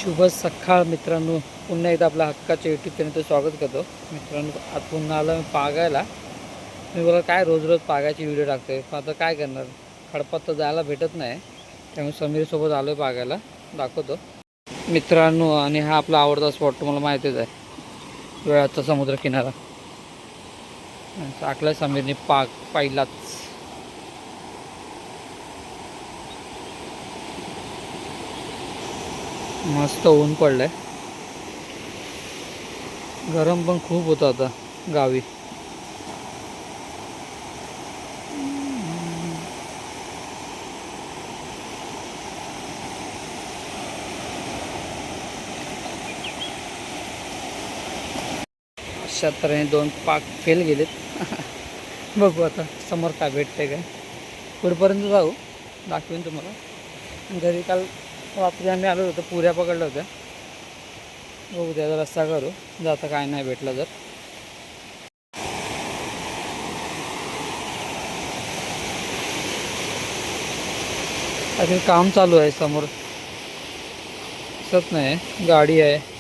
शुभ सकाळ मित्रांनो, पुन्हा एकदा आपल्या हक्काच्या यूट्यूब चॅनलचं स्वागत करतो. मित्रांनो, आज पुन्हा आलं मी पागायला. मी बोला काय रोज रोज पागायची व्हिडिओ टाकते, पण आता काय करणार, खडपात तर जायला भेटत नाही. त्यामुळे समीरसोबत आलो आहे पागायला, दाखवतो मित्रांनो. आणि हा आपला आवडता स्पॉट तुम्हाला माहितीच आहे, वेळाचा समुद्र किनारा. टाकला समीरने पाग पहिलाच. मस्त ऊन पडलंय, गरम पण खूप होतं आता गावी. अशा तऱ्हेने 2 पाक फेल गेलेत. बघू आता समोर काय भेटते काय, पुढेपर्यंत जाऊ, दाखवेन तुम्हाला. घरी काल रात्री आम्ही आलो होतो, पुऱ्या पकडल्या होत्या. बघू त्याचा रस्ता करू, जाता काय नाही भेटलं तर. अरे काम चालू आहे समोर, दिसत नाही, गाडी आहे.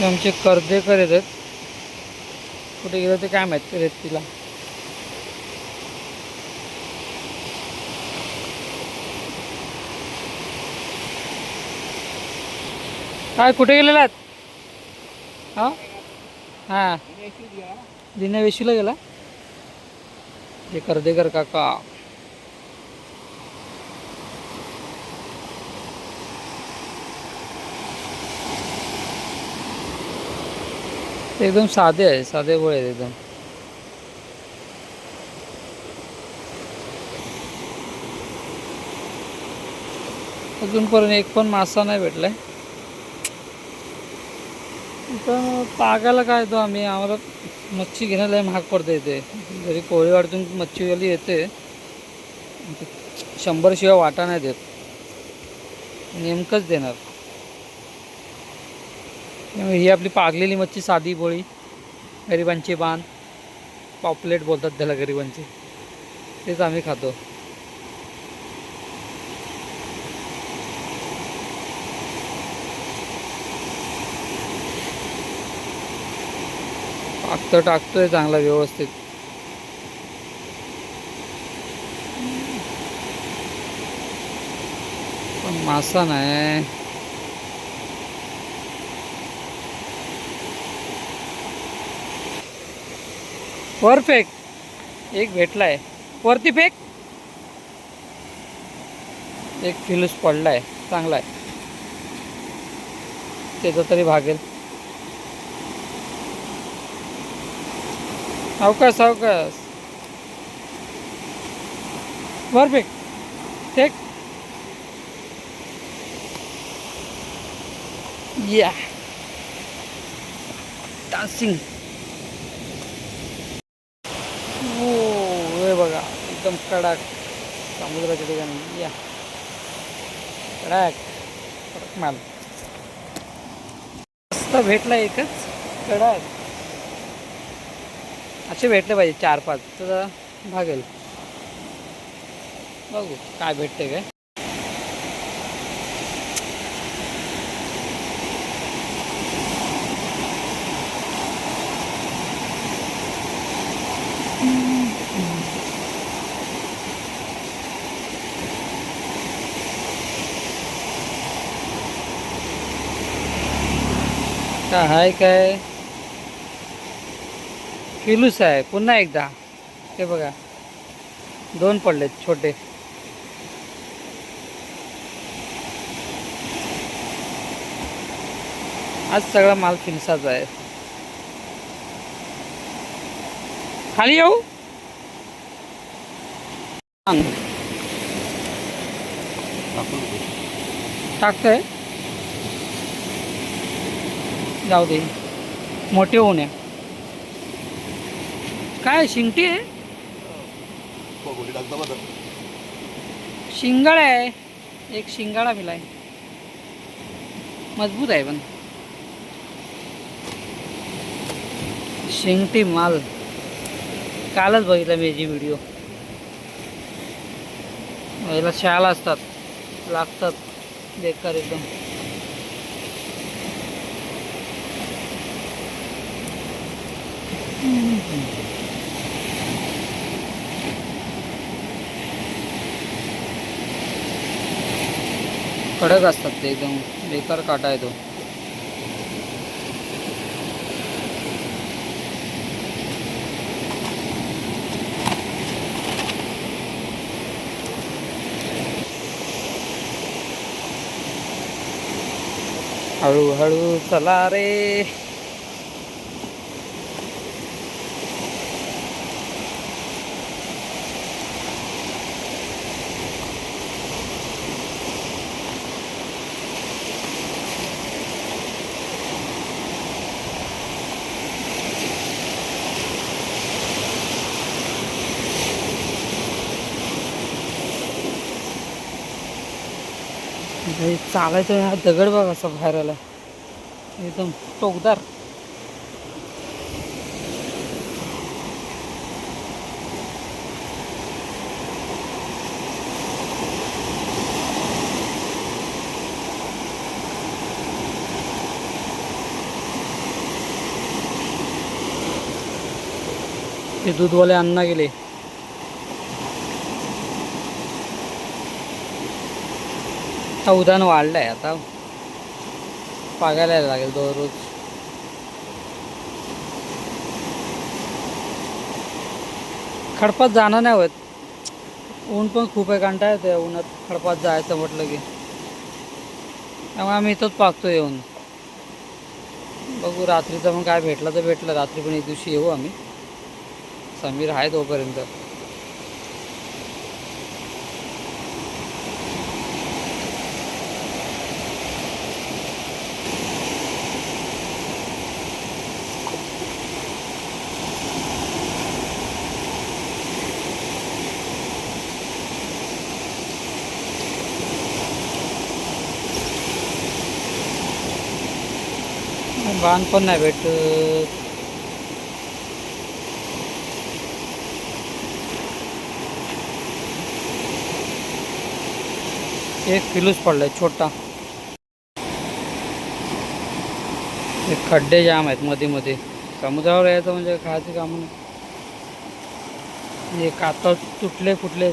आमचे कर्देकर येतात, कुठे गेलं ते काय माहीत रेतीला. काय कुठे गेलेला आहेत? हां हां, दिन्या गेला हे कर्देकर काका. एकदम साधे आहे, साधे गोळे आहेत एकदम. अजूनपर्यंत एक पण मासा नाही भेटलाय. पण पागायला काय तो आम्ही, आम्हाला मच्छी घेण्याला लय महाग पडते इथे. जरी कोळीवाडीतून मच्छीवाली येते, 100 शिवाय वाटा नाही देत, नेमकंच देणार. ही आपली पागलेली मच्छी, साधी बोळी, गरिबांची बाण, पॉपलेट बोलतात त्याला गरिबांची, तेच आम्ही खातो. टाकतोय चांगला व्यवस्थित. पण मासा नाही. वर फेक, एक भेटलाय, वरती फेक. एक फिलूस पडलाय, चांगला आहे, त्याचा तरी भागेल. सावकाश सावकाश, वर फेक, फेक. या डान्सिंग. हो हे बघा, एकदम कडक समुद्राच्या ठिकाणी. या कडक कडक माल मस्त भेटला, एकच कडक. असे भेटले पाहिजे 4-5 तर भागेल. बघू काय भेटते काय. काय आहे काय, फिलूस आहे पुन्हा एकदा. ते बघा 2 पडलेत छोटे. आज सगळा माल फिलसाचा आहे. खाली येऊ. टाकतोय, जाऊ दे, मोठे होऊन आहे. काय शिंगटी आहे, शिंगाडा आहे, एक शिंगाडा मिलाय, मजबूत आहे पण. शिंगटी माल कालच बघितला मी याची व्हिडिओ. याला शाल असतात, लागतात बेकार एकदम. कडक असतात ते एकदम, बेकार काटा येतो. हळूहळू चला रे. चालायचं, हा दगड बघ असा बाहेर आला, एकदम टोकदार. ते दूधवाले अण्णा गेले. आता उदाहरण वाढलंय, आता पागायला लागेल दररोज. खडपात जाणं नाही होत, ऊन पण खूप आहे, कंटाळा येते उन्हात खडपात जायचं म्हटलं की. त्यामुळे आम्ही इथंच पाकतो येऊन. बघू रात्रीचं मग काय भेटलं तर भेटलं, रात्री पण एक दिवशी येऊ आम्ही. समीर आहे तोपर्यंत. बाण पण नाही भेटत. एक किलोच पडलाय छोटा. खड्डे जाम आहेत मध्ये मध्ये. समुद्रावर यायचं म्हणजे खायचं काम नाही. हे कातळ तुटले फुटले.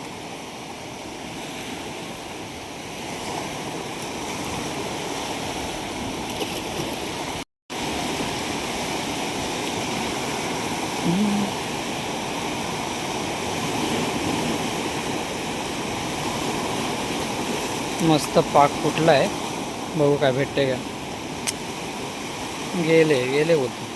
मस्त पाक फुटला आहे, बघू काय भेटते का. गेले गेले बोलतो.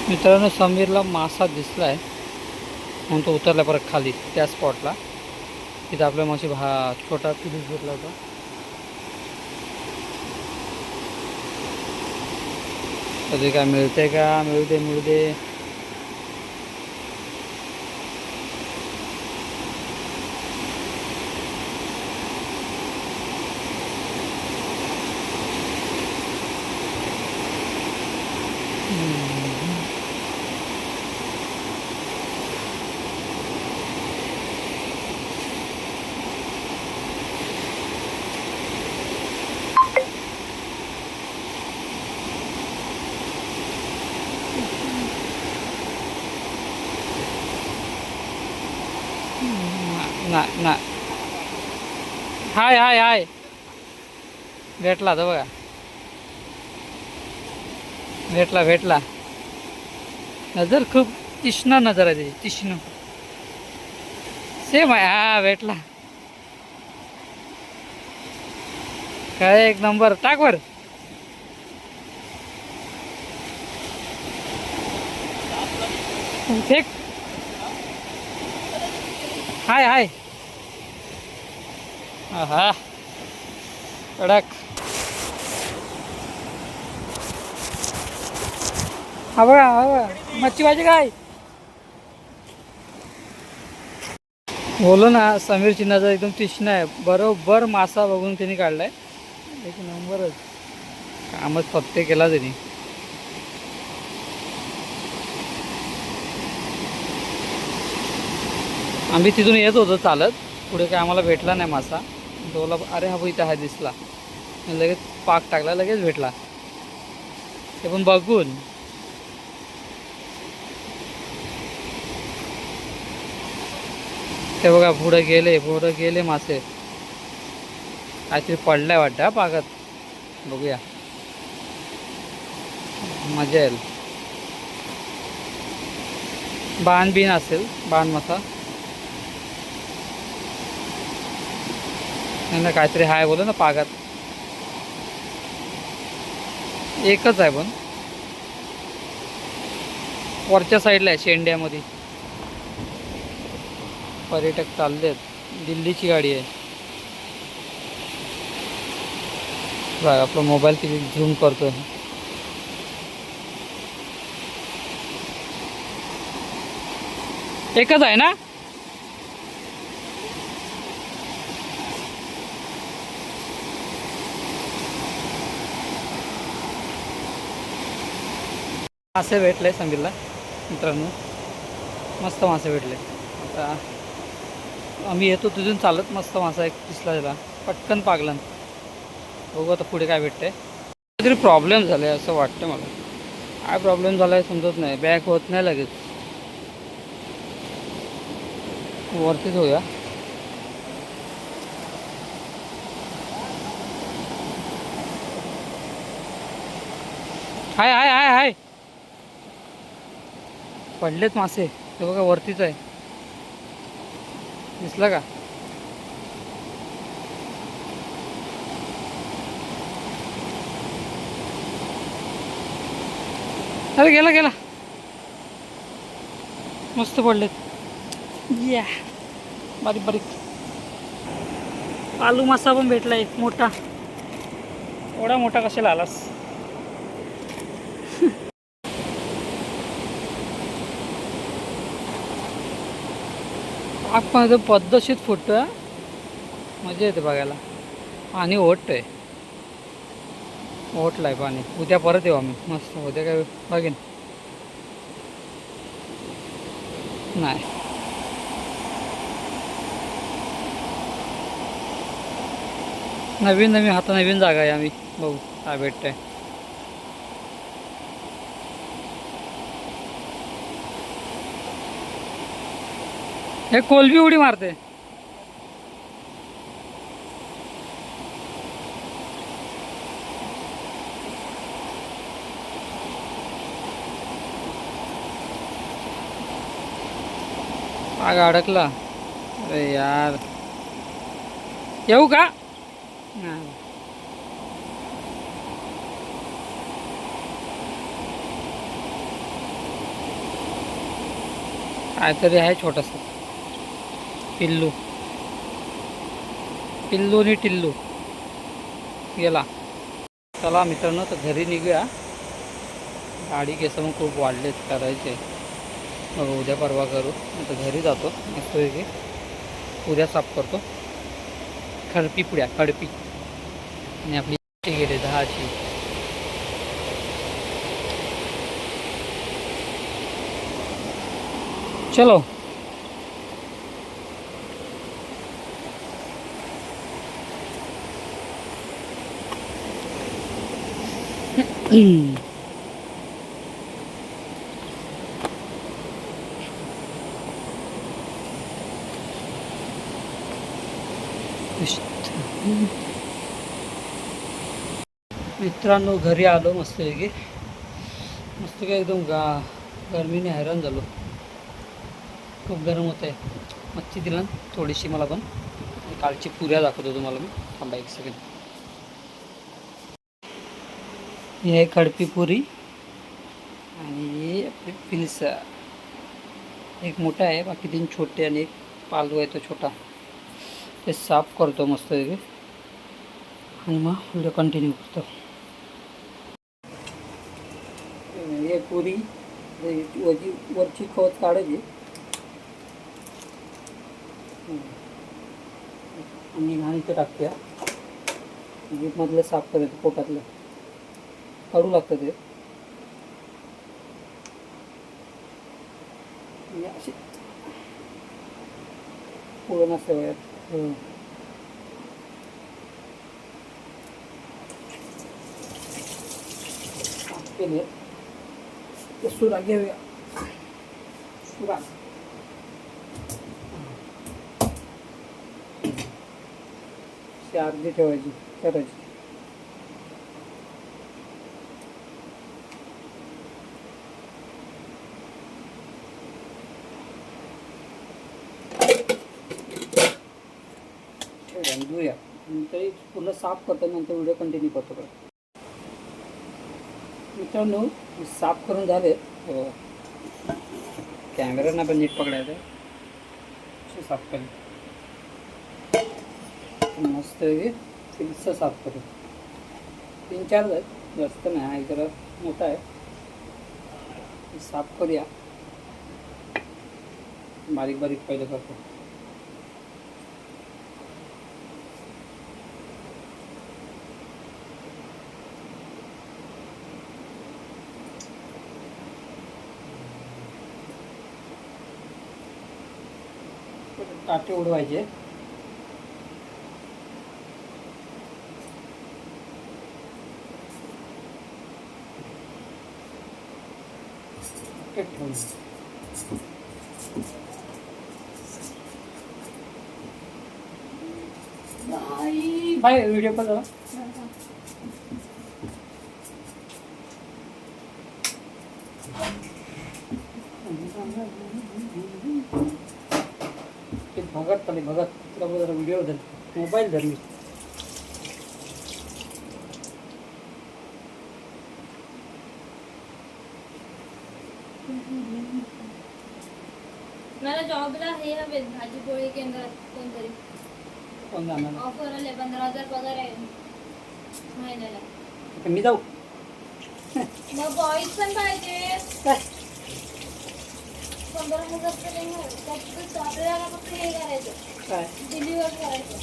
मित्रांनो, समीरला मासा दिसलाय म्हणून तो उतरला परत खाली त्या स्पॉटला. तिथे आपल्या माशी छोटा पिलूस भेटला होता. कधी काय मिळते का, मिळू दे मिळू दे. ना ना हाय हाय हाय भेटला तर बघा भेटला भेटला नजर खूप तीक्ष्ण नजर आहे त्याची तीक्ष्ण सेम आहे हा भेटला काय एक नंबर टाक वर फेक हाय हाय हा कडक हा बघा मच्छी भाजी काय बोलो ना समीर चिन्हाचा एकदम तीक्ष्ण आहे बरोबर मासा बघून त्यांनी काढलाय एक नंबरच कामच फक्त केला त्यांनी आम्ही तिथून येत होतो चालत पुढे काय आम्हाला भेटला नाही मासा बोला अरे हा इथं हा दिसला लगेच पाक टाकला लगेच भेटला ते पण बघून ते बघा पुढे गेले मासे काहीतरी पडलाय वाटतं हा पाकात बघूया मजा येईल बाण बिन असेल बाण मासा नाही काहीतरी हाय बोल ना पागात एकच आहे पण वरच्या साईडला आहे शेंड्यामध्ये पर्यटक चालले आहेत दिल्लीची गाडी आहे बघा आपला मोबाईल किती झूम करतो एकच आहे ना मासे भेटले समीरला मित्रांनो मस्त मासे भेटले आता आम्ही येतो तिथून चालत मस्त मासा एक दिसला त्याला पटकन पागला बघू आता पुढे काय भेटतंय काहीतरी प्रॉब्लेम झाला आहे असं वाटतं मला काय प्रॉब्लेम झाला आहे समजत नाही बॅक होत नाही लगेच वरतीच होऊया हाय हाय हाय हाय पडलेत मासे ते बघा वरतीच आहे दिसला का अरे गेला गेला मस्त पडलेत या बारीक बारीक आलू मासा पण भेटला एक मोठा एवढा मोठा कशाला आलास पाक पण पद्धतशीर फुटतोय मजा येते बघायला पाणी ओढतंय ओढलाय पाणी उद्या परत येऊ आम्ही मस्त उद्या काय बघेन नाही नवीन नवीन आता नवीन जागा आहे आम्ही बघू काय भेटतंय हे कोलबी उडी मारते आग अडकला अरे यार येऊ का नाही काहीतरी आहे छोटंसं पिल्लू पिल्लू आणि टिल्लू गेला चला मित्रांनो तर घरी निघूया गाडी केस मग खूप वाढलेत करायचे मग उद्या परवा करू आता घरी जातो मस्त की उद्या साफ करतो खडपी पुड्या खडपी आणि आपली गेले 10ची चलो मित्रांनो घरी आलो मस्तपैकी काय एकदम गरमीने हैराण झालो. खूप गरम होत आहे. मच्छी दिला थोडीशी मला पण. कालची पुऱ्या दाखवतो तुम्हाला मी. थांबा एक सेकंड. ही आहे खडपी पुरी आणि ही आपली पिलसा. एक मोठा आहे, बाकी 3 छोटे आणि एक पालू आहे तो छोटा. ते साफ करतो मस्त आणि मग व्हिडिओ कंटिन्यू करतो. हे पुरी वरची खवत काढायची आणि घाण इथं टाकते. मधलं साफ करायचं, पोटातलं काढू लागतं ते. अशी पूर्ण असं केले. सुरा घेऊया. सुरा अर्धी ठेवायची करायची. धुया तरी पूर्ण साफ करतो, नंतर व्हिडिओ कंटिन्यू करतो. मित्रांनो साफ करून झाले. कॅमेरा पण नीट पकडायचं साफ करेल. मस्त फिल्स साफ करू. 3-4 आहेत, जास्त नाही. हा जरा मोठा आहे. साफ करूया. बारीक बारीक पहिलं करतो. काटे उडवायचे. भाई व्हिडिओ पण भगत पडे भगत तुला जरा व्हिडिओ धर, मोबाईल धर. मी मला जॉबला हे हवे भाजी पोळी केंद्रात कोणतरी. कोण जाणार? ऑफर आले 15,000 पगार आहे महिन्याला. मी जाऊ? मग बॉईज पण पाहिजे. 15,000 नाही फक्त आपल्याला फक्त हे करायचं काय डिलिव्हर करायचं.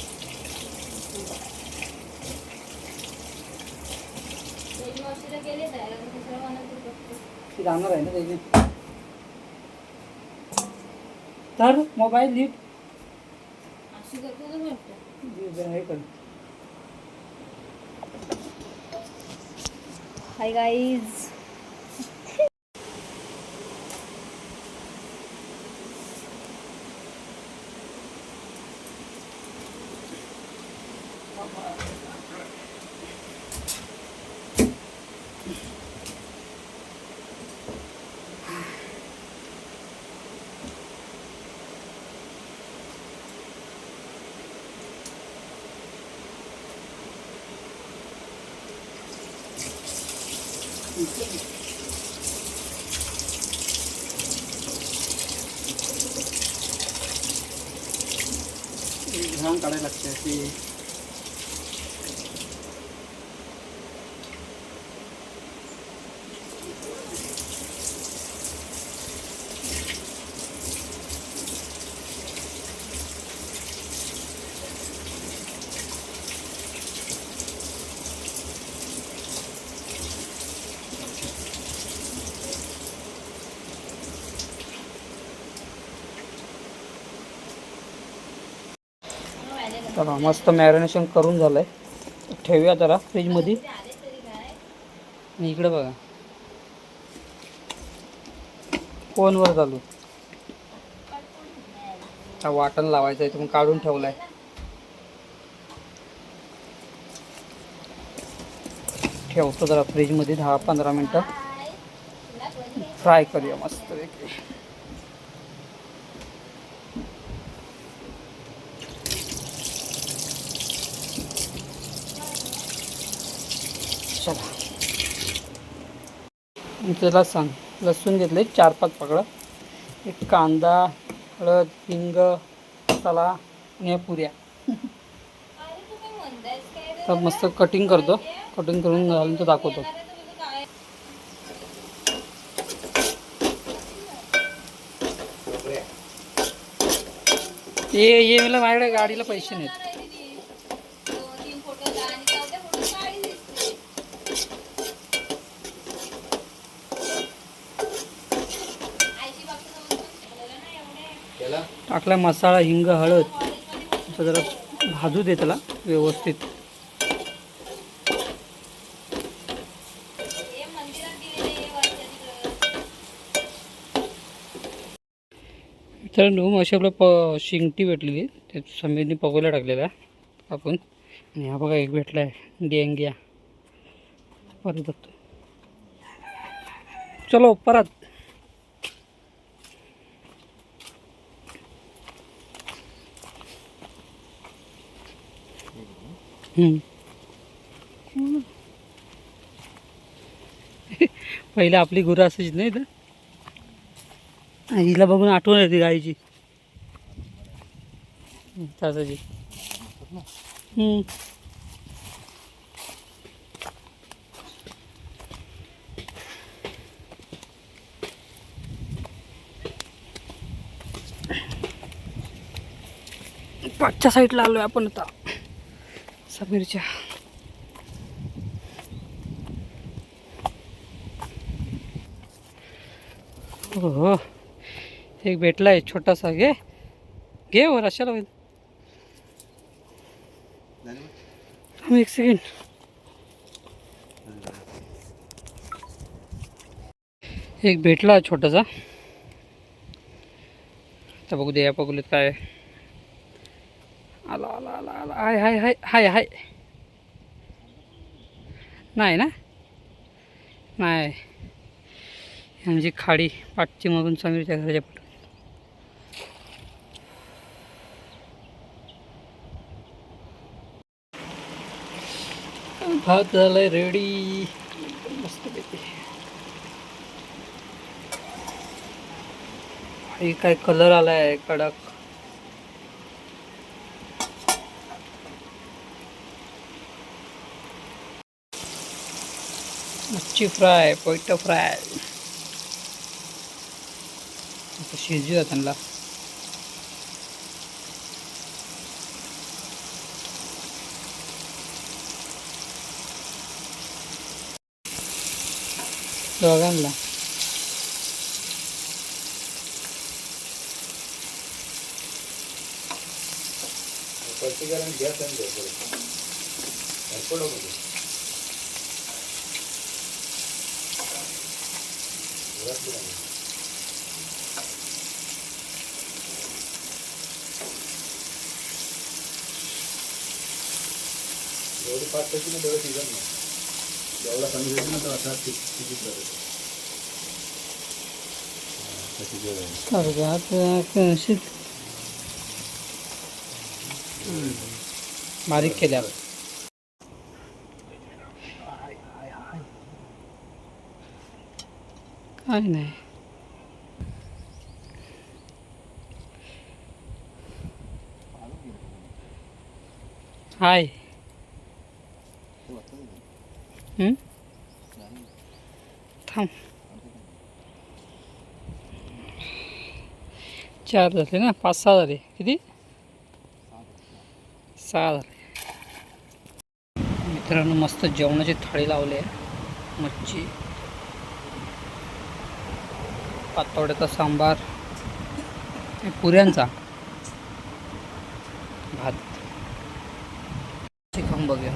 1 वर्षाला गेले जायला दुसऱ्या महिन्यात जाणार आहे ना त्याची. तर मोबाईल नीट अशी करतो वाटतं. हे कर. Hi guys. घाण काढायला लागते ती. चला मस्त मॅरिनेशन करून झालं आहे. ठेवूया जरा फ्रीजमध्ये. आणि इकडे बघा फोनवर चालू वाटण लावायचं आहे, तुम्ही काढून ठेवला आहे. ठेवतो जरा फ्रीजमध्ये 10-15 मिनटं फ्राय करूया मस्त वेगळी. चला त्याला सांग लसूण घेतले 4-5 पाकळं, एक कांदा, हळद, हिंग, मसाला आणि या पुऱ्या. तर मस्त कटिंग करतो, कटिंग करून घालून तो दाखवतो. ये मला माझ्याकडे गाडीला पैसे नाहीत. टाकला मसाला, हिंग, हळद. आता जरा भाजू दे त्याला व्यवस्थित. मित्रांनो अशी आपलं शिंगटी भेटलेली, ते समीरने पकोल्या टाकलेल्या आपण. आणि हा बघा एक भेटला आहे डेंग्या. परत चलो परत. पहिले आपली गुरं असायची नाही तर, हिला बघून आठवण येते गाईची तासाची. पाठच्या साईडला आलोय आपण आता समीरच्या. हो एक भेटलाय छोटासा. घे घे वर अशाला होईल. एक सेकंड. एक भेटला छोटासा. आता बघू दे या पगुलीत काय. आला आला आला आला. हाय हाय हाय हाय हाय. नाही ना, नाही म्हणजे खाडी पाठची मधून समीरच्या घराच्या पट. भात झालाय रेडी मस्तपैकी. हे काय कलर आलाय कडक. मच्छी फ्राय, पोयटा फ्राय. शिजूया त्यांना. दोघांना जेवढी पाच टक्के ना तेवढं सीझन नाही. जेवढा कमी होईल ना तेवढा असा किती बारीक केल्या. काय नाही. हाय थांब. 4 झाले ना, 5-6 झाले. किती 6 झाले. मित्रांनो मस्त जेवणाची थाळी लावली आहे. मच्छी, पातोड्याचा सांबार, पुऱ्यांचा भात. चिकन बघूया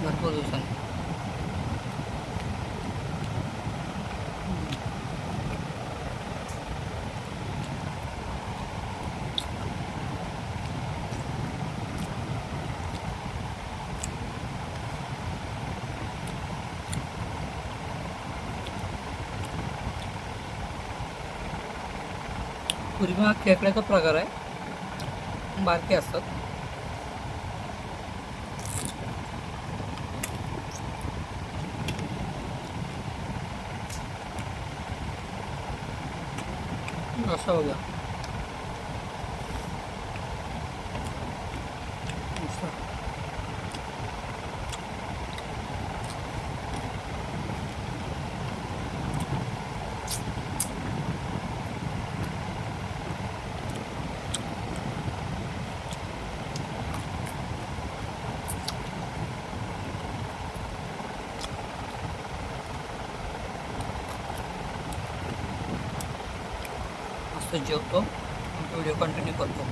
भरपूर दिवसांनी. कुर्मी हा खेकड्याचा प्रकार आहे, बारके असतात. असं बघा. असं. मस्त जेवतो, व्हिडिओ कंटिन्यू करतो.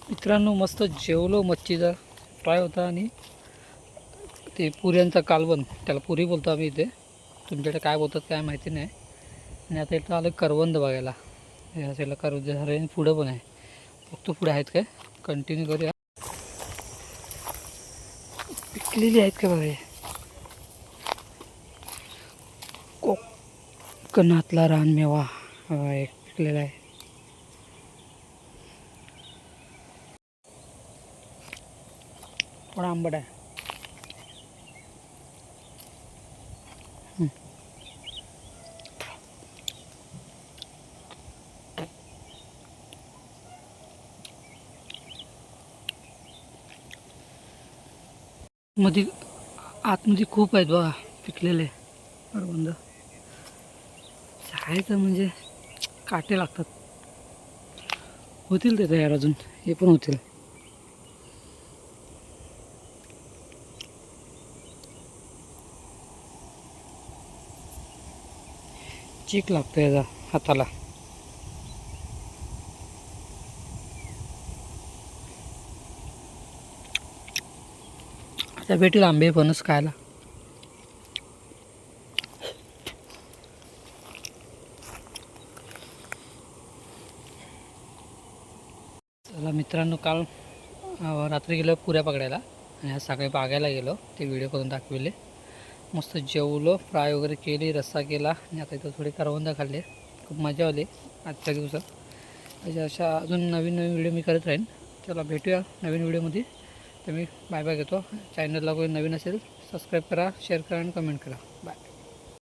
मित्रांनो मस्त जेवलो, मच्छीचा फ्राय होता आणि ते पुऱ्यांचा कालवण, त्याला पुरी बोलतो आम्ही इथे, तुमच्याकडे काय बोलतात काय माहिती नाही. आणि आता इथं आलं करवंद बघायला, या साईडला करवंद झाले आणि पुढं पण आहे. फक्त पुढे आहेत काय, कंटिन्यू करूया. पिकलेली आहेत का बघा, कोकणातला रानमेवा एक पिकलेला आहे. थोडा आंबट आहे. मध्ये आतमध्ये खूप आहेत बघा पिकलेले करवंद. खायचं म्हणजे काटे लागतात. होतील ते तयार अजून, हे पण होतील. चीक लागतो याचा हाताला. आता भेटेल आंबे फणस खायला. चला मित्रांनो, काल रात्री गेलो पुऱ्या पकडायला आणि आज सकाळी बागायला गेलो, ते व्हिडिओ करून दाखविले. मस्त जेवलो, फ्राय वगैरे केली, रस्सा केला आणि आता इथं थोडी करवंद खाल्ली. खूप मजा आली आजच्या दिवसात. अशा अजून नवीन नवीन व्हिडिओ मी करत राहीन. चला भेटूया नवीन व्हिडिओमध्ये. तर मी बाय बाय घेतो. चॅनलला कोणी नवीन असेल सबस्क्राईब करा, शेअर करा आणि कमेंट करा. बाय.